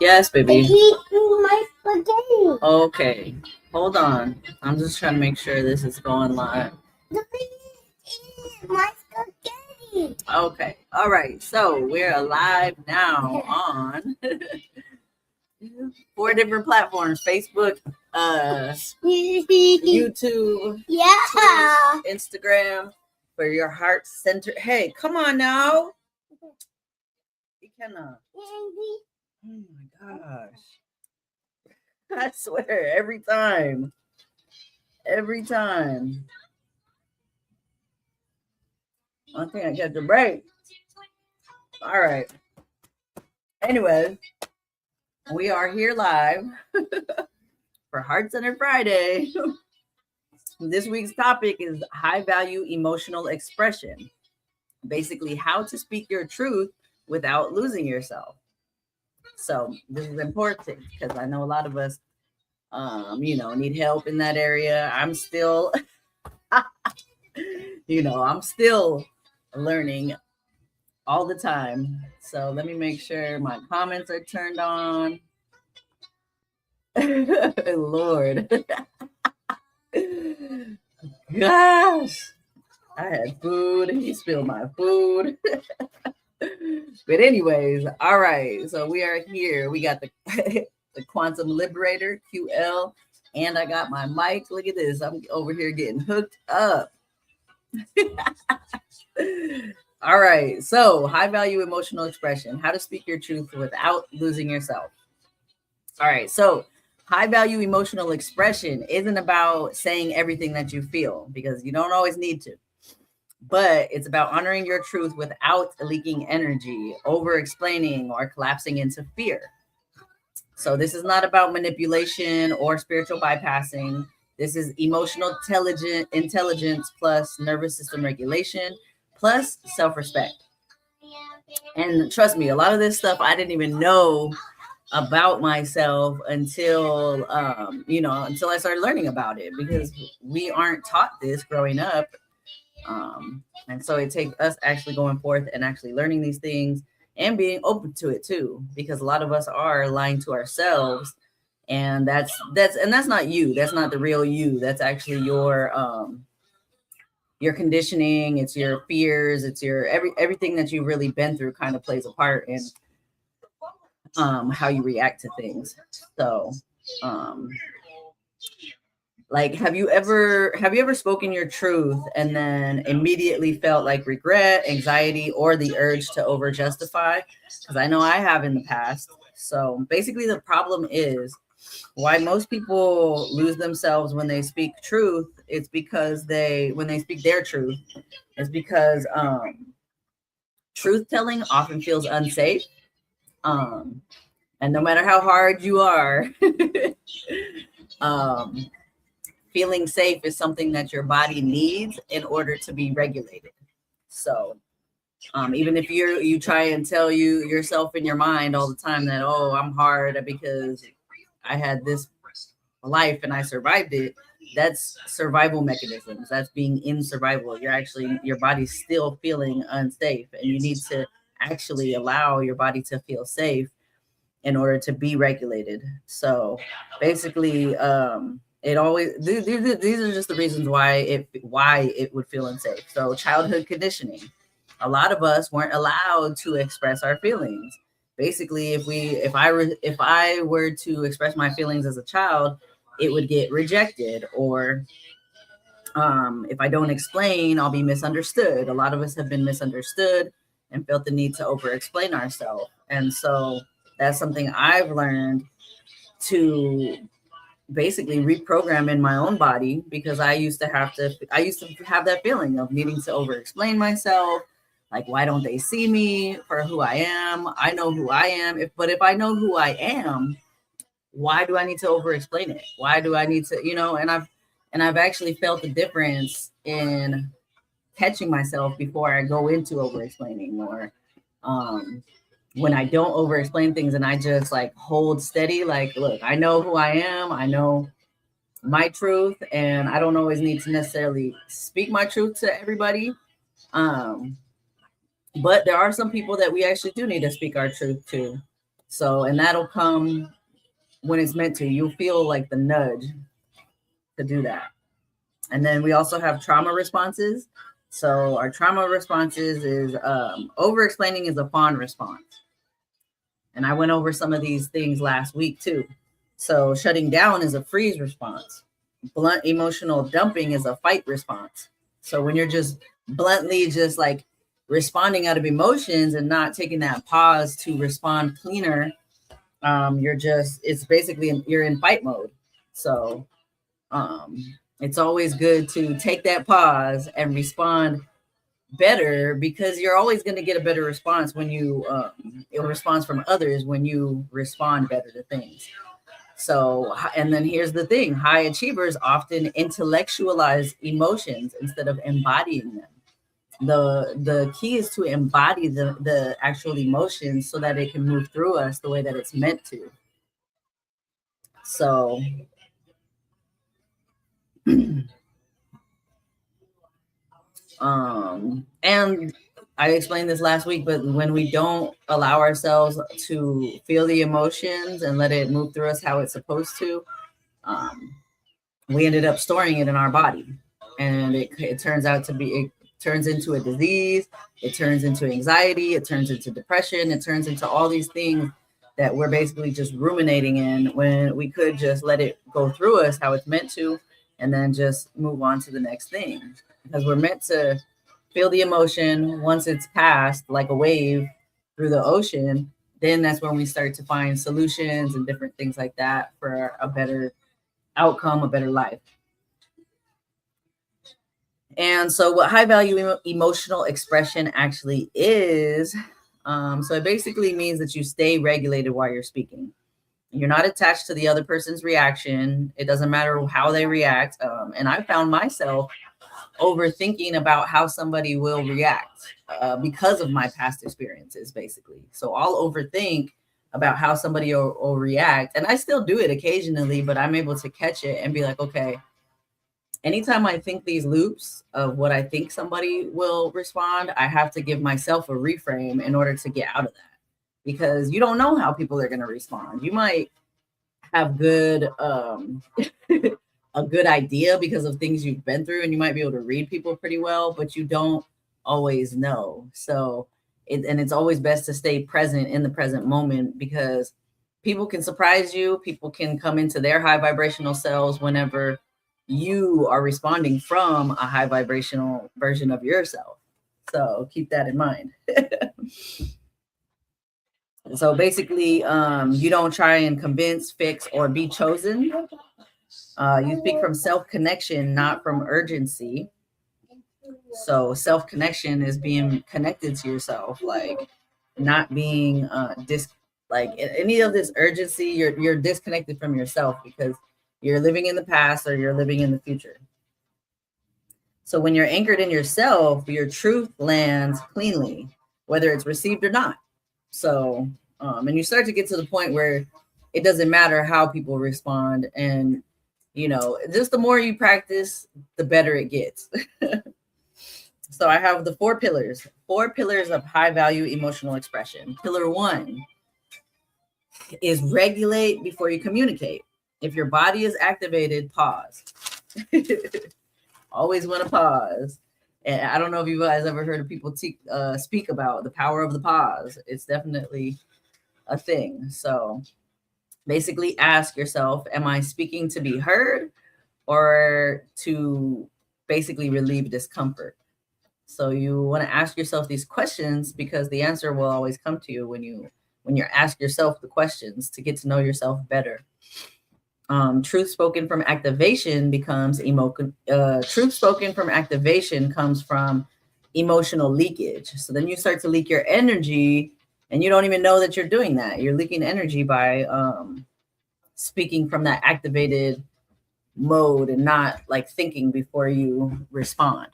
Yes, baby. Eat my spaghetti. Okay, hold on. I'm just trying to make sure this is going live. Eat my spaghetti. Okay, all right. So we're live now on 4 different platforms: Facebook, YouTube, Yeah. Instagram. For your heart center. Hey, come on now. You cannot. Oh my gosh. I swear, every time. Every time. I think I got the break. All right. Anyway, we are here live for Heart Center Friday. This week's topic is high value emotional expression. Basically, how to speak your truth without losing yourself. So this is important because I know a lot of us, need help in that area. I'm still, I'm still learning all the time. So let me make sure my comments are turned on. Lord. Gosh. I had food. He spilled my food. But anyways, all right. So we are here. We got the the Quantum Liberator, QL. And I got my mic. Look at this. I'm over here getting hooked up. All right. So, high value emotional expression, how to speak your truth without losing yourself. All right. So, high value emotional expression isn't about saying everything that you feel because you don't always need to. But it's about honoring your truth without leaking energy, over explaining, or collapsing into fear. So, this is not about manipulation or spiritual bypassing. This is emotional intelligence plus nervous system regulation plus self-respect. And trust me, a lot of this stuff I didn't even know about myself until until I started learning about it, because we aren't taught this growing up. And so it takes us actually going forth and actually learning these things and being open to it too, because a lot of us are lying to ourselves, and that's not you. That's not the real you. That's actually your conditioning. It's your fears. It's your everything that you've really been through kind of plays a part in how you react to things. So like, have you ever spoken your truth and then immediately felt like regret, anxiety, or the urge to over justify? Because I know I have in the past. So basically the problem is why most people lose themselves when they speak truth. It's because when they speak their truth, it's because truth telling often feels unsafe. And no matter how hard you are, feeling safe is something that your body needs in order to be regulated. So even if you try and tell yourself in your mind all the time that, oh, I'm hard because I had this life and I survived it, that's survival mechanisms. That's being in survival. Your body's still feeling unsafe, and you need to actually allow your body to feel safe in order to be regulated. So basically, it always these are just the reasons why it would feel unsafe. So childhood conditioning. A lot of us weren't allowed to express our feelings. Basically, if I were to express my feelings as a child, it would get rejected, or if I don't explain, I'll be misunderstood. A lot of us have been misunderstood and felt the need to over explain ourselves. And so that's something I've learned to basically reprogram in my own body, because I used to have that feeling of needing to over explain myself. Like, why don't they see me for who I am? I know who I am. If I know who I am, why do I need to over explain it? Why do I need to, and I've actually felt the difference in catching myself before I go into over explaining, or when I don't over explain things and I just like hold steady, like, look, I know who I am. I know my truth, and I don't always need to necessarily speak my truth to everybody. But there are some people that we actually do need to speak our truth to. So, and that'll come when it's meant to. You'll feel like the nudge to do that. And then we also have trauma responses. So our trauma responses is over explaining is a fawn response. And I went over some of these things last week too. So shutting down is a freeze response. Blunt emotional dumping is a fight response. So when you're just bluntly just like responding out of emotions and not taking that pause to respond cleaner, it's basically you're in fight mode. So it's always good to take that pause and respond better, because you're always going to get a better response when you a response from others when you respond better to things. So, and then here's the thing: high achievers often intellectualize emotions instead of embodying them. The key is to embody the actual emotions so that it can move through us the way that it's meant to. So and I explained this last week, but when we don't allow ourselves to feel the emotions and let it move through us how it's supposed to, we ended up storing it in our body, and it turns out to be, it turns into a disease, it turns into anxiety, it turns into depression, it turns into all these things that we're basically just ruminating in, when we could just let it go through us how it's meant to, and then just move on to the next thing, because we're meant to feel the emotion. Once it's passed like a wave through the ocean, then that's when we start to find solutions and different things like that for a better outcome, a better life. And so what high value emotional expression actually is, so it basically means that you stay regulated while you're speaking. You're not attached to the other person's reaction. It doesn't matter how they react. And I found myself overthinking about how somebody will react because of my past experiences, basically. So I'll overthink about how somebody will react. And I still do it occasionally, but I'm able to catch it and be like, okay, anytime I think these loops of what I think somebody will respond, I have to give myself a reframe in order to get out of that. Because you don't know how people are going to respond. You might have good a good idea because of things you've been through, and you might be able to read people pretty well, but you don't always know. So it's always best to stay present in the present moment, because people can surprise you. People can come into their high vibrational selves whenever you are responding from a high vibrational version of yourself. So keep that in mind. So basically, you don't try and convince, fix, or be chosen. You speak from self-connection, not from urgency. So self-connection is being connected to yourself, like not being like any of this urgency. You're disconnected from yourself because you're living in the past or you're living in the future. So when you're anchored in yourself, your truth lands cleanly, whether it's received or not. So, and you start to get to the point where it doesn't matter how people respond. And, you know, just the more you practice, the better it gets. So I have the four pillars of high value emotional expression. Pillar 1 is regulate before you communicate. If your body is activated, pause. Always want to pause. And I don't know if you guys ever heard of people speak about the power of the pause. It's definitely a thing. So basically ask yourself, am I speaking to be heard or to basically relieve discomfort? So you want to ask yourself these questions, because the answer will always come to you when you ask yourself the questions to get to know yourself better. Truth spoken from activation becomes truth spoken from activation comes from emotional leakage. So then you start to leak your energy, and you don't even know that you're doing that. You're leaking energy by speaking from that activated mode and not like thinking before you respond.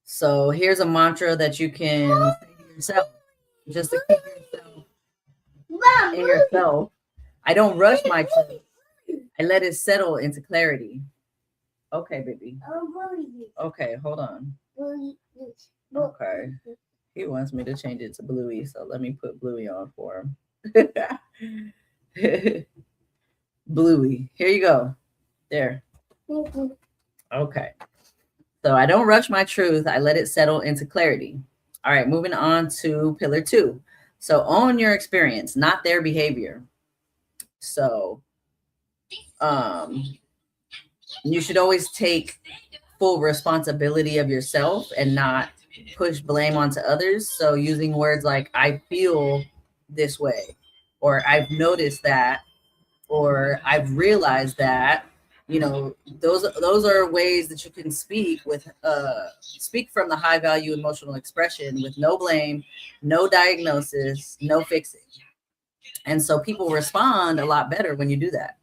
So here's a mantra that you can say to yourself, just to keep yourself in yourself. I don't rush my truth. I let it settle into clarity. Okay, baby. Okay, hold on. Okay. He wants me to change it to Bluey, so let me put Bluey on for him. Bluey, here you go. There. Okay. So I don't rush my truth. I let it settle into clarity. All right, moving on to pillar 2. So own your experience, not their behavior. So you should always take full responsibility of yourself and not push blame onto others. So using words like I feel this way, or I've noticed that, or I've realized that, those are ways that you can speak from the high value emotional expression with no blame, no diagnosis, no fixing. And so people respond a lot better when you do that.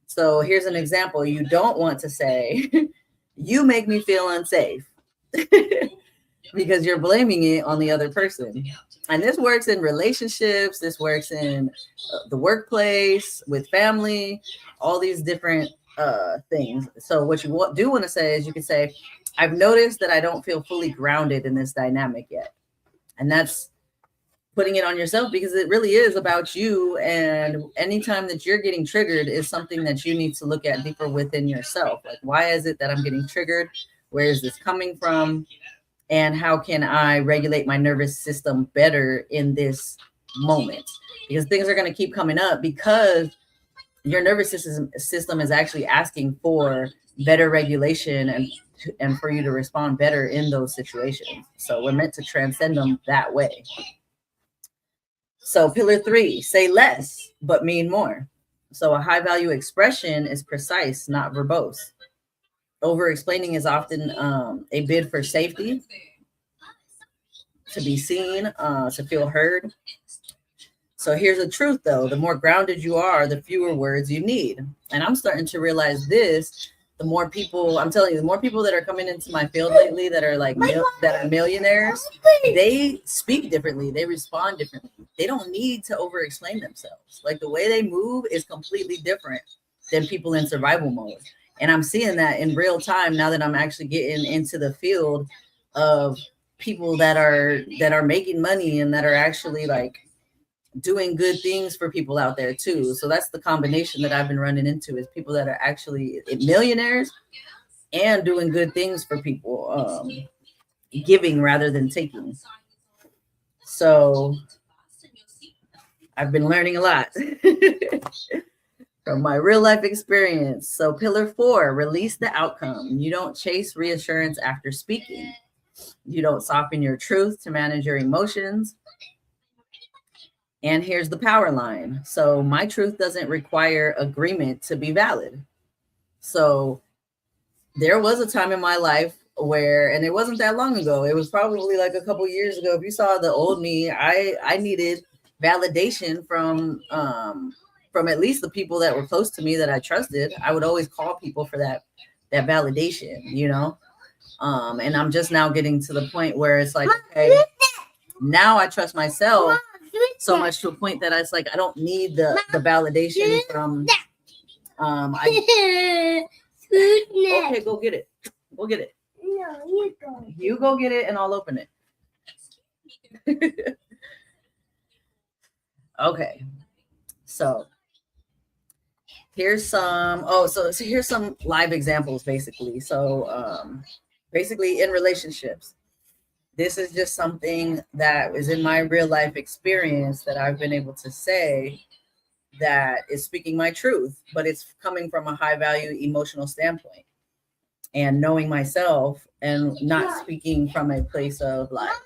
So here's an example. You don't want to say, you make me feel unsafe, because you're blaming it on the other person. And this works in relationships. This works in the workplace, with family, all these different things. So what you do want to say is you can say, I've noticed that I don't feel fully grounded in this dynamic yet. And that's putting it on yourself, because it really is about you. And anytime that you're getting triggered is something that you need to look at deeper within yourself. Like, why is it that I'm getting triggered? Where is this coming from? And how can I regulate my nervous system better in this moment? Because things are going to keep coming up because your nervous system is actually asking for better regulation and for you to respond better in those situations. So we're meant to transcend them that way. So pillar 3, say less, but mean more. So a high value expression is precise, not verbose. Over explaining is often a bid for safety, to be seen, to feel heard. So here's the truth, though. The more grounded you are, the fewer words you need. And I'm starting to realize this. The more people, I'm telling you, the more people that are coming into my field lately that are like that are millionaires, they speak differently. They respond differently. They don't need to over explain themselves. Like, the way they move is completely different than people in survival mode. And I'm seeing that in real time now that I'm actually getting into the field of people that are making money and that are actually like doing good things for people out there too. So that's the combination that I've been running into, is people that are actually millionaires and doing good things for people, giving rather than taking. So I've been learning a lot from my real life experience. So pillar 4, release the outcome. You don't chase reassurance after speaking. You don't soften your truth to manage your emotions. And here's the power line. So my truth doesn't require agreement to be valid. So there was a time in my life where, and it wasn't that long ago, it was probably like a couple years ago. If you saw the old me, I needed validation from at least the people that were close to me that I trusted. I would always call people for that validation, and I'm just now getting to the point where it's like, okay, now I trust myself so much to a point that it's like I don't need the validation from okay, go get it. Go get it. No, you go. You go get it and I'll open it. Okay. So here's some here's some live examples basically. So basically in relationships. This is just something that is in my real life experience that I've been able to say that is speaking my truth, but it's coming from a high value emotional standpoint and knowing myself and not speaking from a place of like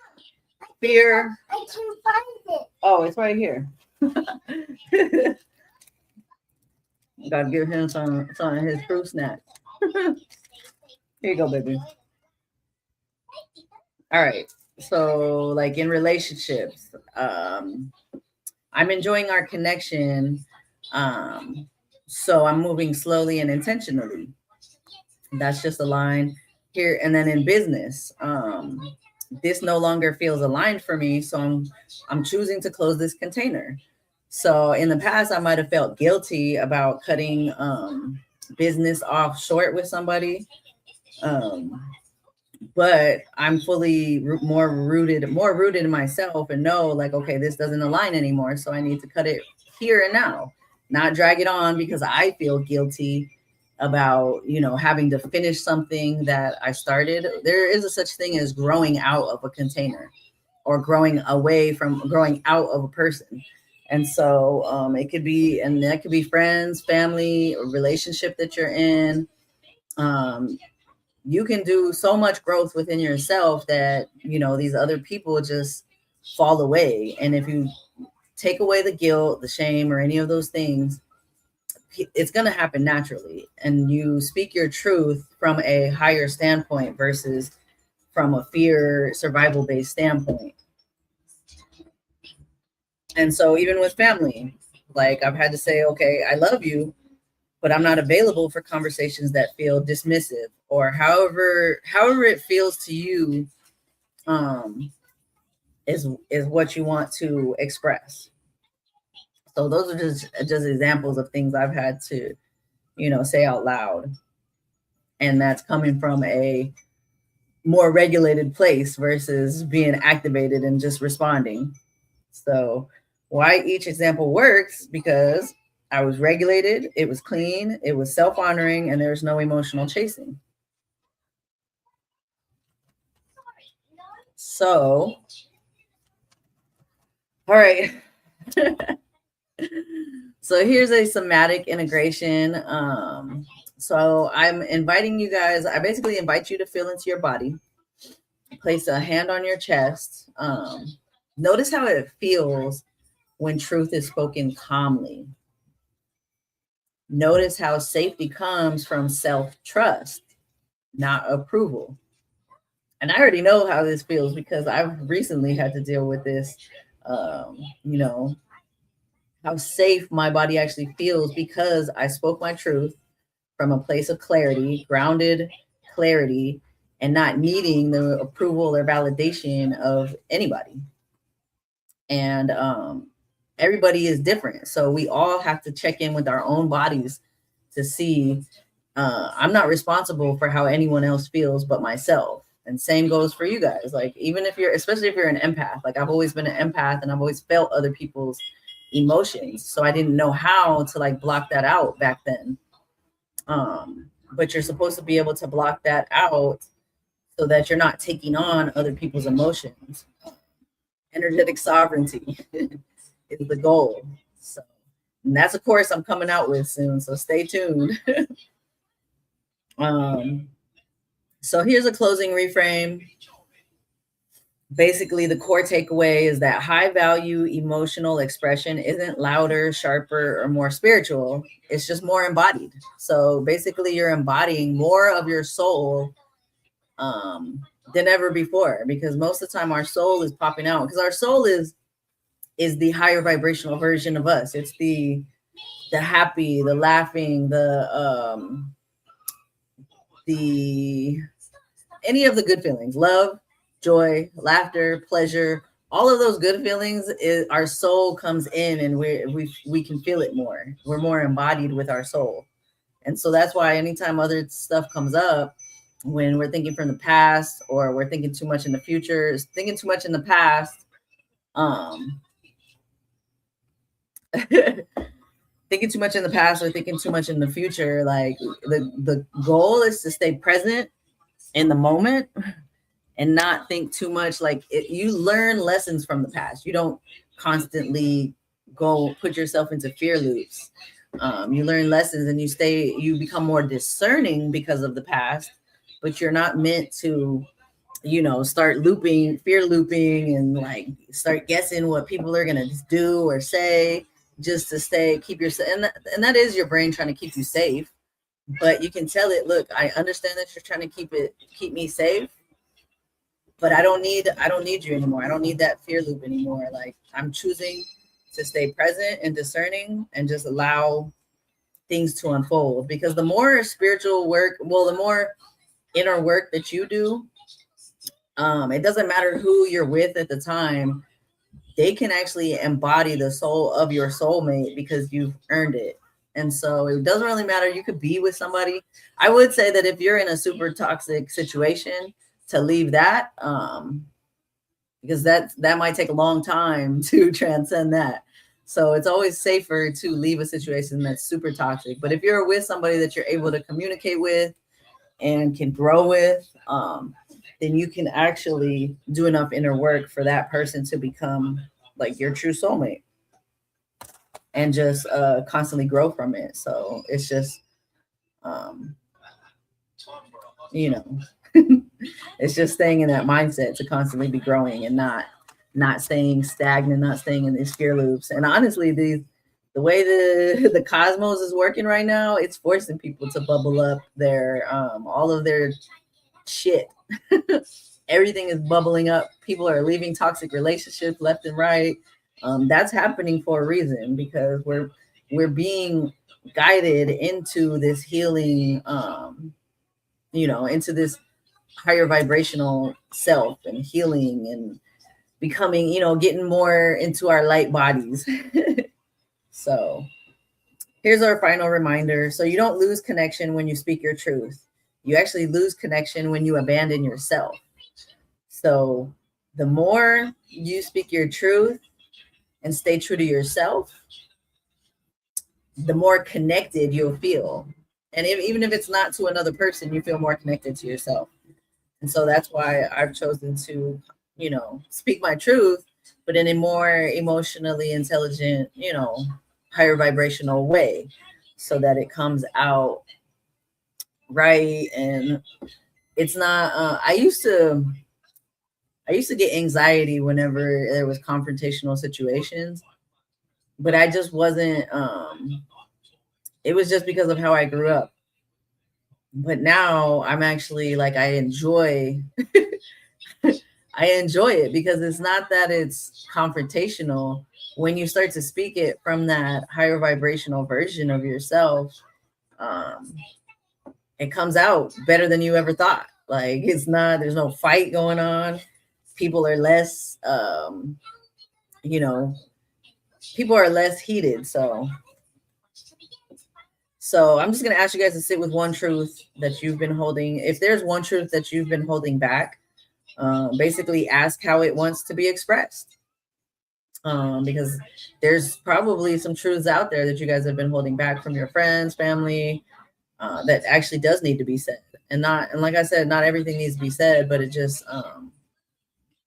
fear. I can find it. Oh, it's right here. Gotta give him some of his fruit snacks. Here you go, baby. All right. So like in relationships, I'm enjoying our connection. So I'm moving slowly and intentionally. That's just a line here. And then in business, this no longer feels aligned for me. So I'm choosing to close this container. So in the past, I might have felt guilty about cutting business off short with somebody. but I'm fully more rooted in myself and know like, okay, this doesn't align anymore. So I need to cut it here and now, not drag it on because I feel guilty about, having to finish something that I started. There is a such thing as growing out of a container or growing out of a person. And so it could be, and that could be friends, family, a relationship that you're in. You can do so much growth within yourself that these other people just fall away. And if you take away the guilt, the shame, or any of those things, it's going to happen naturally, and you speak your truth from a higher standpoint versus from a fear survival based standpoint. And so even with family, like I've had to say, okay, I love you, but I'm not available for conversations that feel dismissive, or however it feels to you, is what you want to express. So those are just examples of things I've had to, say out loud. And that's coming from a more regulated place versus being activated and just responding. So why each example works, because I was regulated, it was clean, it was self-honoring, and there's no emotional chasing. So, all right. So here's a somatic integration. So I'm inviting you guys, I basically invite you to feel into your body, place a hand on your chest. Notice how it feels when truth is spoken calmly. Notice how safety comes from self-trust, not approval. And I already know how this feels because I've recently had to deal with this, how safe my body actually feels because I spoke my truth from a place of clarity, grounded clarity, and not needing the approval or validation of anybody. And everybody is different. So we all have to check in with our own bodies to see, I'm not responsible for how anyone else feels but myself. And same goes for you guys. Like, even if especially if you're an empath, like I've always been an empath and I've always felt other people's emotions. So I didn't know how to like block that out back then. But you're supposed to be able to block that out so that you're not taking on other people's emotions. Energetic sovereignty is the goal. So, and that's a course I'm coming out with soon. So stay tuned. So here's a closing reframe. Basically, the core takeaway is that high value emotional expression isn't louder, sharper, or more spiritual. It's just more embodied. So basically, you're embodying more of your soul than ever before, because most of the time our soul is popping out, because our soul is the higher vibrational version of us. It's the happy, the laughing, the any of the good feelings, love, joy, laughter, pleasure, all of those good feelings, our soul comes in, and we can feel it more. We're more embodied with our soul. And so that's why anytime other stuff comes up, when we're thinking from the past, or we're thinking too much in the future, thinking too much in the past, thinking too much in the past or thinking too much in the future, like the goal is to stay present in the moment and not think too much. Like you learn lessons from the past. You don't constantly go put yourself into fear loops. You learn lessons and you become more discerning because of the past, but you're not meant to, start fear looping and like start guessing what people are going to do or say just to keep yourself. And that is your brain trying to keep you safe, but you can tell it, look, I understand that you're trying to keep me safe, but I don't need you anymore. I don't need that fear loop anymore. Like, I'm choosing to stay present and discerning and just allow things to unfold. Because the more spiritual work, the more inner work that you do, it doesn't matter who you're with at the time, they can actually embody the soul of your soulmate because you've earned it. And so it doesn't really matter. You could be with somebody. I would say that if you're in a super toxic situation, to leave that, because that might take a long time to transcend that. So it's always safer to leave a situation that's super toxic. But if you're with somebody that you're able to communicate with and can grow with, then you can actually do enough inner work for that person to become like your true soulmate and just constantly grow from it. So it's just, you know, it's just staying in that mindset to constantly be growing and not staying stagnant, not staying in these fear loops. And honestly, the way the cosmos is working right now, it's forcing people to bubble up their all of their shit. Everything is bubbling up. People are leaving toxic relationships left and right. That's happening for a reason, because we're being guided into this healing, into this higher vibrational self and healing and becoming, getting more into our light bodies. So here's our final reminder. So you don't lose connection when you speak your truth. You actually lose connection when you abandon yourself. So the more you speak your truth and stay true to yourself, the more connected you'll feel. And even if it's not to another person, you feel more connected to yourself. And so that's why I've chosen to, speak my truth, but in a more emotionally intelligent, higher vibrational way, so that it comes out right. And it's not, I used to get anxiety whenever there was confrontational situations, but I just wasn't, it was just because of how I grew up. But now I'm actually like, I enjoy it, because it's not that it's confrontational. When you start to speak it from that higher vibrational version of yourself, it comes out better than you ever thought. Like, there's no fight going on. People are less, people are less heated. So I'm just going to ask you guys to sit with one truth that you've been holding. If there's one truth that you've been holding back, basically ask how it wants to be expressed. Because there's probably some truths out there that you guys have been holding back from your friends, family, that actually does need to be said. And like I said, not everything needs to be said, but it just,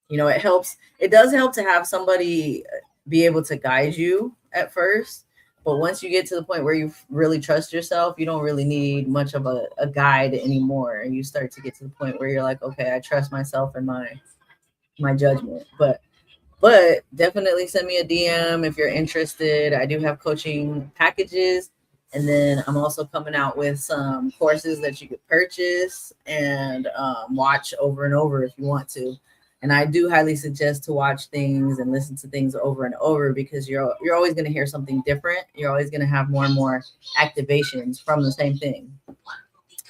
it helps. It does help to have somebody be able to guide you at first. But once you get to the point where you really trust yourself, you don't really need much of a guide anymore. And you start to get to the point where you're like, okay, I trust myself and my judgment. But definitely send me a DM if you're interested. I do have coaching packages. And then I'm also coming out with some courses that you could purchase and watch over and over if you want to. And I do highly suggest to watch things and listen to things over and over, because you're always going to hear something different. You're always going to have more and more activations from the same thing.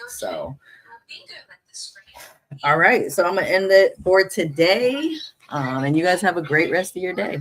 So, all right. So I'm going to end it for today. And you guys have a great rest of your day.